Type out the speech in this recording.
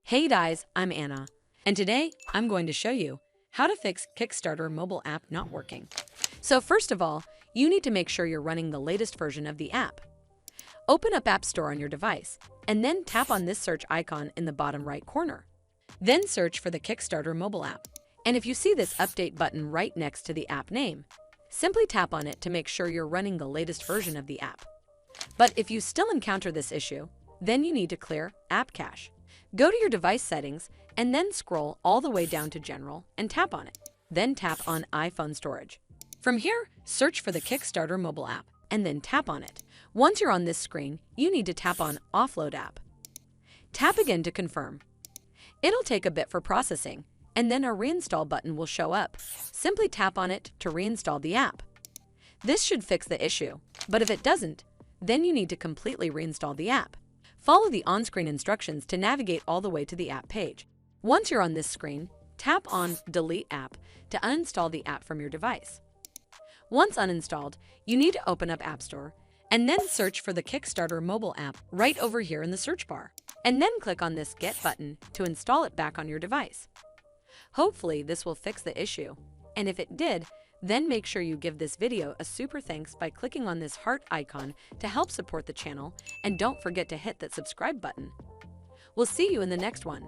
Hey guys, I'm Anna, and today I'm going to show you how to fix Kickstarter mobile app not working. So first of all, you need to make sure you're running the latest version of the app. Open up App Store on your device, and then tap on this search icon in the bottom right corner. Then search for the Kickstarter mobile app, and if you see this update button right next to the app name, simply tap on it to make sure you're running the latest version of the app. But if you still encounter this issue, then you need to clear App Cache. Go to your device settings and then scroll all the way down to General and tap on it. Then tap on iPhone Storage. From here, search for the Kickstarter mobile app and then tap on it. Once you're on this screen, you need to tap on Offload App. Tap again to confirm. It'll take a bit for processing, and then a Reinstall button will show up. Simply tap on it to reinstall the app. This should fix the issue, but if it doesn't, then you need to completely reinstall the app. Follow the on-screen instructions to navigate all the way to the app page. Once you're on this screen, tap on Delete App to uninstall the app from your device. Once uninstalled, you need to open up App Store and then search for the Kickstarter mobile app right over here in the search bar, and then click on this Get button to install it back on your device. Hopefully this will fix the issue, and if it did, then make sure you give this video a super thanks by clicking on this heart icon to help support the channel, and don't forget to hit that subscribe button. We'll see you in the next one.